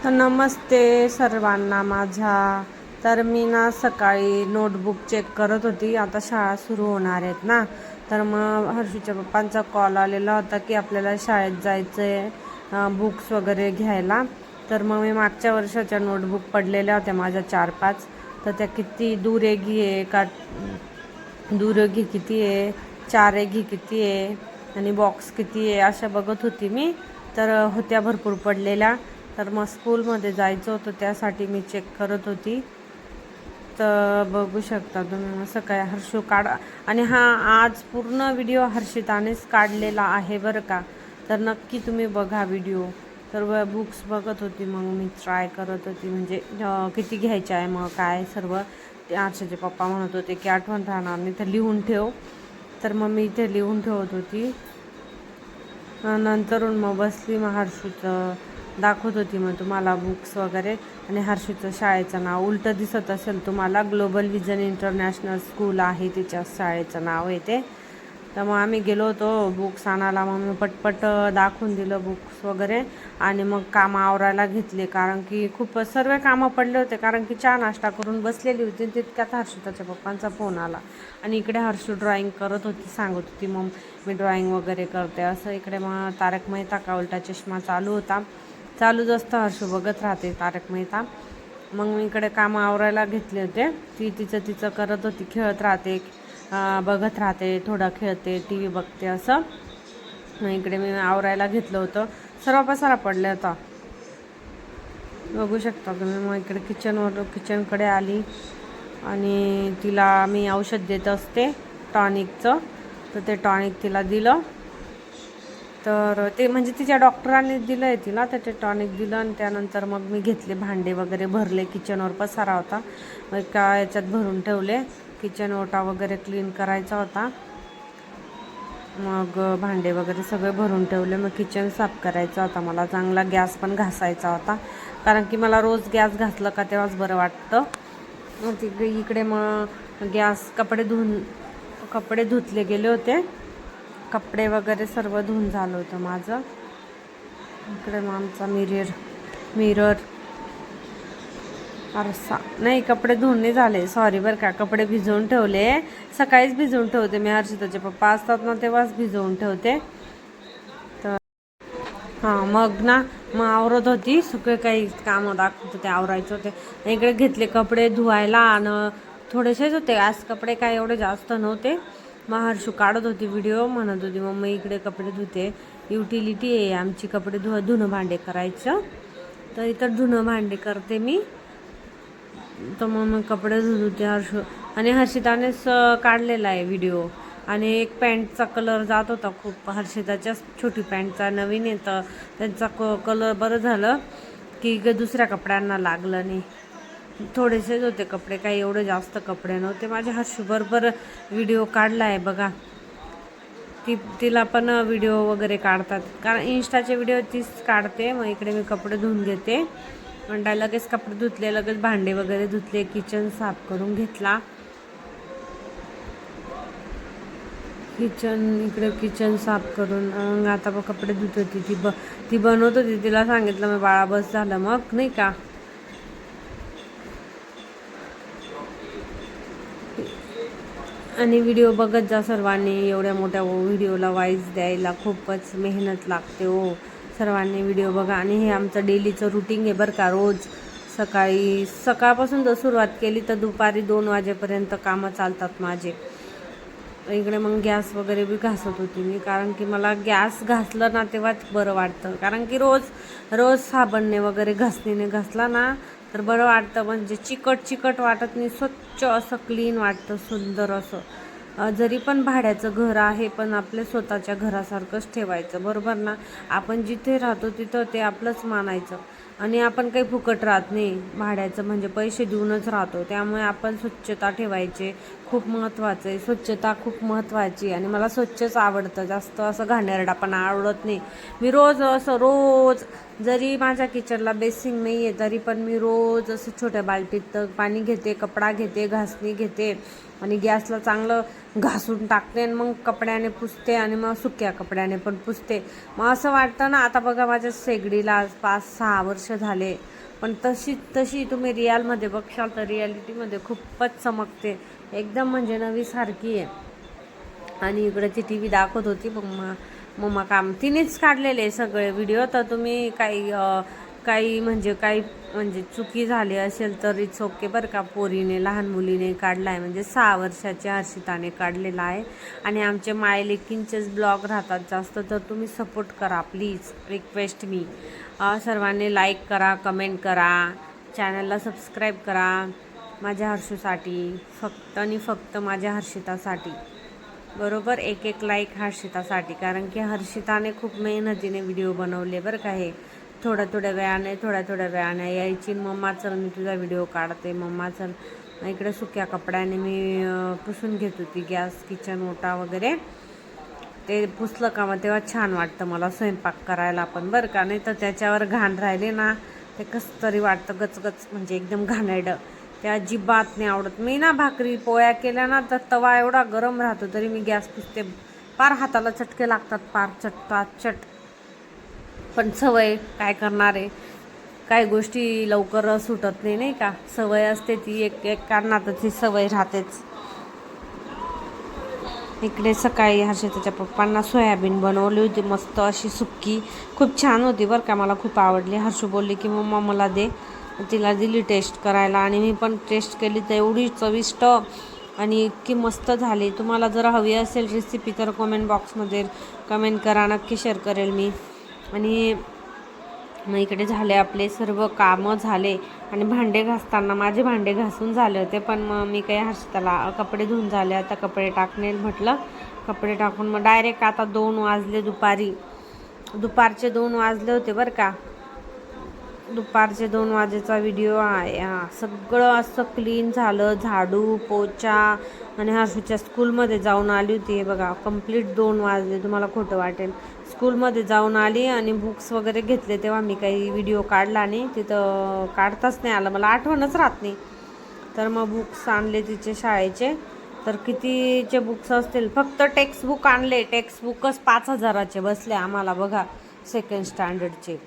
तर नमस्ते सर्वांना माझ्या. तर मी ना सकाळी नोटबुक चेक करत होती. आता शाळा सुरू होणार आहेत ना, तर मग हर्षूच्या पप्पांचा कॉल आलेला होता की आपल्याला शाळेत जायचं आहे बुक्स वगैरे घ्यायला. तर मग मी मागच्या वर्षाच्या नोटबुक पडलेल्या होत्या माझ्या 4-5. तर त्या किती दुरेघी आहे का, दुरेघी किती आहे, चारेघी किती आहे आणि बॉक्स किती आहे अशा बघत होती मी. तर होत्या भरपूर पडलेल्या. तर मग स्कूलमध्ये जायचं होतं त्यासाठी मी चेक करत होती. तर बघू शकता तुम्ही मग सकाळी हर्षू आणि हा आज पूर्ण व्हिडिओ हर्षितानेच काढलेला आहे बरं का. तर नक्की तुम्ही बघा व्हिडिओ. तर बुक्स बघत होती, मग मी ट्राय करत होती म्हणजे किती घ्यायचे आहे मग काय सर्व. ते हर्षूचे पप्पा म्हणत होते की आठवण राहणार नाही तर लिहून ठेव. तर मग मी इथे लिहून ठेवत होती. नंतरून मग बसली, मग हर्षूचं दाखवत होती मग तुम्हाला बुक्स वगैरे. आणि हर्षूचं शाळेचं नाव उलटं दिसत असेल तुम्हाला, ग्लोबल विजन इंटरनॅशनल स्कूल आहे तिच्या शाळेचं नाव आहे ते. तर मग आम्ही गेलो होतो बुक्स आणायला. मग मी पटपट दाखवून दिलं बुक्स वगैरे आणि मग कामं आवरायला घेतले, कारण की खूप सर्व कामं पडले होते. कारण की चहा नाश्ता करून बसलेली होती, तितक्यात हर्षूच्या पप्पांचा फोन आला. आणि इकडे हर्षू ड्रॉइंग करत होती, सांगत होती मग मी ड्रॉइंग वगैरे करते असं. इकडे मग तारक मेहता का उलटा चष्मा चालू होता. चालूच असतं, हर्षू बघत राहते तारक मेहता. मग मी इकडे कामं आवरायला घेतले होते. ती तिचं करत होती, खेळत राहते, बघत राहते, थोडं खेळते, टी व्ही बघते असं. मग इकडे मी आवरायला घेतलं होतं, सर्व पसारा पडला होता बघू शकता तुम्ही. मग इकडे किचनकडे आली आणि तिला मी औषध देत असते टॉनिकचं. तर ते टॉनिक तिला दिलं. तर ते म्हणजे तिच्या डॉक्टरांनी दिलं आहे तिला, त्याचे टॉनिक दिलं. आणि त्यानंतर मग मी घेतले भांडे वगैरे भरले, किचनवर पसारा होता मग एका याच्यात भरून ठेवले. किचन ओटा वगैरे क्लीन करायचा होता, मग भांडे वगैरे सगळे भरून ठेवले. मग किचन साफ करायचा होता मला, चांगला गॅस पण घासायचा होता, कारण की मला रोज गॅस घासलं का तेव्हाच बरं वाटतं. मग इकडे मग गॅस कपडे धुतले गेले होते, कपडे वगैरे सर्व धुवून झालं होतं माझं. इकडे मग आमचा मिरर आरसा नाही, कपडे धुवून झाले, सॉरी बरं का. कपडे भिजवून ठेवले, सकाळीच भिजवून ठेवते मी. हर्षिताचे पप्पा असतात ना तेव्हाच भिजवून ठेवते. तर हां, मग आवरत होती, सगळे काही कामं दाखवत होते, आवरायचं होते. इकडे घेतले कपडे धुवायला आणि थोडेसेच होते आज कपडे, काय एवढे जास्त नव्हते. मग हर्षू काढत होती व्हिडिओ, म्हणत होती मम्मी इकडे कपडे धुते, युटिलिटी आहे आमची कपडे धुणं भांडे करायचं. तर इथं धुणं भांडे करते मी. तर मग कपडे धुत होते हर्षू. आणि हर्षितानेच काढलेला आहे व्हिडिओ. आणि एक पॅन्टचा कलर जात होता खूप, हर्षिताच्या छोटी पॅन्टचा नवीन येतं त्यांचा कलर. बरं झालं की दुसऱ्या कपड्यांना लागलं नाही. थोडेसेच होते कपडे, काही एवढे जास्त कपडे नव्हते माझे. हर्षू बरोबर व्हिडिओ काढला आहे बघा. तिला पण व्हिडिओ वगैरे काढतात, कारण इन्स्टाचे व्हिडिओ तीच काढते. मग इकडे मी कपडे धुवून घेते, म्हणजे लगेच कपडे धुतले, लगेच भांडे वगैरे धुतले, किचन साफ करून घेतला. इकडे किचन साफ करून आता मग कपडे धुत होती. ती बनवत होती, तिला सांगितलं मी बाळा बस झालं मग नाही का. आणि व्हिडिओ बघत जा सर्वांनी, एवढ्या मोठ्या व्हिडिओला वाईज द्यायला खूपच मेहनत लागते हो. सर्वांनी व्हिडिओ बघा. आणि हे आमचं डेलीचं रुटीन आहे बरं का. रोज सकाळपासून जर सुरुवात केली तर दुपारी 2 वाजेपर्यंत कामं चालतात माझे. इकडे मग गॅस वगैरे बी घासत होती मी, कारण की मला गॅस घासलं ना तेव्हाच बरं वाटतं. कारण की रोज साबणने वगैरे घासणीने घासला ना तर बरं वाटतं, म्हणजे चिकट वाटत नाही, स्वच्छ असं क्लीन वाटतं, सुंदर असं. जरी पण भाड्याचं घर आहे पण आपल्या स्वतःच्या घरासारखंच ठेवायचं, बरोबर ना. आपण जिथे राहतो तिथं ते आपलंच मानायचं. आणि आपण काही फुकट राहत नाही, भाड्याचं म्हणजे पैसे देऊनच राहतो. त्यामुळे आपण स्वच्छता ठेवायचे खूप महत्त्वाचं आहे. स्वच्छता खूप महत्त्वाची. आणि मला स्वच्छच आवडतं, जास्त असं घाणेरडा पण आवडत नाही. मी रोज जरी माझ्या किचनला बेसिंग नाही आहे तरी पण मी रोज असं छोट्या बाल्टीत पाणी घेते, कपडा घेते, घासणी घेते आणि गॅसला चांगलं घासून टाकते आणि मग कपड्याने पुसते आणि मग सुक्या कपड्याने पण पुसते. मग असं वाटतं ना, आता बघा माझ्या शेगडीला आज 5-6 वर्ष झाले, पण तशी तुम्ही रिअलमध्ये बघशाल तर रिॲलिटीमध्ये खूपच चमकते, एकदम म्हणजे नवीसारखी आहे. आणि इकडे ती टी व्ही दाखवत होती, मम्मा काम तिनेच काढलेले सगळे व्हिडिओ. तर तुम्ही काही म्हणजे चुकी झाली असेल तर इट्स ओके बरं का. पोरीने, लहान मुलीने काढला आहे, म्हणजे 6 वर्षाच्या हर्षिताने काढलेला आहे. आणि आमचे मायलेकींचेच ब्लॉग राहतात जास्त, तर तुम्ही सपोर्ट करा प्लीज, रिक्वेस्ट मी. सर्वांनी लाईक करा, कमेंट करा, चॅनलला सबस्क्राईब करा माझ्या हर्षूसाठी, फक्त आणि फक्त माझ्या हर्षितासाठी. बरोबर, एक लाईक हर्षितासाठी, कारण की हर्षिताने खूप मेहनतीने व्हिडिओ बनवले बरं का. हे थोड्या वेळाने यायची, मम्मा चल मी तुझा व्हिडिओ काढते, मम्मा चल. इकडे सुक्या कपड्याने मी पुसून घेत होती गॅस, किचन, ओटा वगैरे. ते पुसलं का मग तेव्हा छान वाटतं मला स्वयंपाक करायला पण बरं का. नाही तर त्याच्यावर घाण राहिले ना, ते कसं तरी वाटतं, गचगच, म्हणजे एकदम घाणेरडं. ते अजिबात नाही आवडत. मी ना भाकरी पोळ्या केल्या ना तर तवा एवढा गरम राहतो तरी मी गॅस पुसते, पार हाताला चटके लागतात, पार चट. पण सवय, काय करणार आहे, काही गोष्टी लवकर सुटत नाही का. सवय असते ती, एक कारणातच सवय राहतेच. इकडे सकाळी हर्षिताच्या पप्पांना सोयाबीन बनवली होती मस्त अशी सुक्की, खूप छान होती बरं का, मला खूप आवडली. हर्षू बोलली की मम्मा मला दे, तिला दिली टेस्ट करायला आणि मी पण टेस्ट केली तर एवढी चविष्ट आणि इतकी मस्त झाली. तुम्हाला जर हवी असेल रेसिपी तर कमेंट बॉक्समध्ये कमेंट करा, नक्की शेअर करेल मी. आणि मग इकडे झाले आपले सर्व कामं झाले आणि भांडे घासताना माझे भांडे घासून झाले होते, पण मग मी काही हर्षिताला कपडे धुवून झाले, आता कपडे टाकणे म्हटलं. कपडे टाकून मग डायरेक्ट आता 2 वाजले, दुपारचे 2 वाजले होते बरं का. दुपारचे 2 वाजेचा व्हिडिओ आहे हा. सगळं असं क्लीन झालं, झाडू, पोचा, आणि हर्षूच्या स्कूलमध्ये जाऊन आली होती. हे बघा कंप्लीट 2 वाजले, तुम्हाला खोटं वाटेल. स्कूलमध्ये जाऊन आली आणि बुक्स वगैरे घेतले, तेव्हा मी काही व्हिडिओ काढला नाही, तिथं काढताच नाही आलं, मला आठवणच राहत नाही. तर मग बुक्स आणले तिचे शाळेचे. तर कितीचे बुक्स असतील, फक्त टेक्स्टबुक आणले, टेक्स्टबुकच 5,000चे बसले आम्हाला बघा, सेकंड स्टँडर्डचे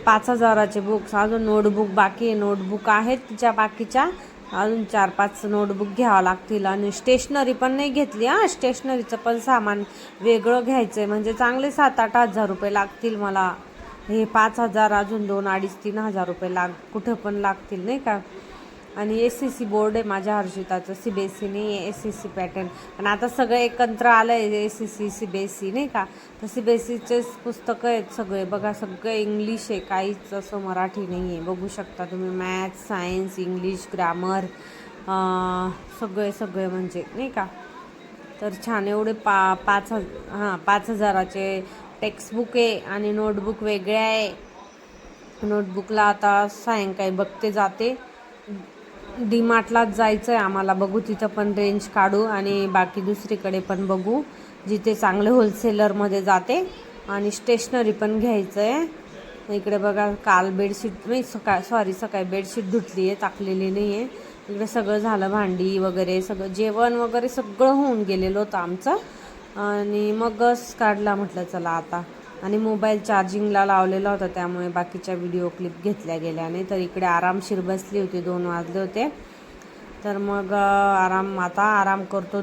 5,000चे बुक्स. अजून नोटबुक बाकी आहे, नोटबुक आहेत तिच्या बाकीच्या, अजून 4-5 नोटबुक घ्यावं लागतील. आणि स्टेशनरी पण नाही घेतली हा, स्टेशनरीचं पण सामान वेगळं घ्यायचं आहे, म्हणजे चांगले 7-8 हजार रुपये लागतील मला. हे 5,000 अजून 2-2.5-3 हजार रुपये कुठं पण लागतील नाही का. आणि SCC बोर्ड आहे माझ्या हर्षिताचं, CBSE नाही आहे, SCC पॅटर्न. पण आता सगळं एकत्र आलं आहे, SCC CBSE नाही का. तर CBSEचेच पुस्तकं आहेत सगळे बघा, सगळं इंग्लिश आहे, काहीच असं मराठी नाही आहे. बघू शकता तुम्ही, मॅथ्स, सायन्स, इंग्लिश, ग्रामर, सगळे म्हणजे नाही का. तर छान एवढे 5,000चे टेक्स्टबुक आहे आणि नोटबुक वेगळे आहे. नोटबुकला आता सायंकाळी बघते, जाते DMartलाच जायचं आहे आम्हाला, बघू तिथं पण रेंज काढू आणि बाकी दुसरीकडे पण बघू जिथे चांगले होलसेलरमध्ये जाते. आणि स्टेशनरी पण घ्यायचं आहे. इकडे बघा काल बेडशीट नाही, सकाळी बेडशीट धुतली आहे, टाकलेली नाही आहे. इकडे सगळं झालं, भांडी वगैरे सगळं, जेवण वगैरे सगळं होऊन गेलेलं होतं आमचं. आणि मगच काढला म्हटलं चला आता. आणि मोबाईल चार्जिंगला लावलेला होता, त्यामुळे बाकीच्या व्हिडिओ क्लिप घेतल्या गेल्या नाही. तर इकडे आरामशीर बसली होती, 2 वाजले होते. तर मग आता आराम करतो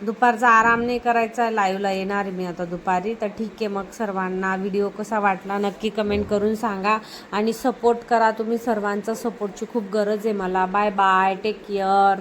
दुपारचा आराम नाही करायचा आहे, लाईव्हला येणार मी आता दुपारी. तर ठीक आहे, मग सर्वांना व्हिडिओ कसा वाटला नक्की कमेंट करून सांगा आणि सपोर्ट करा. तुम्ही सर्वांचा सपोर्टची खूप गरज आहे मला. Bye bye, take care.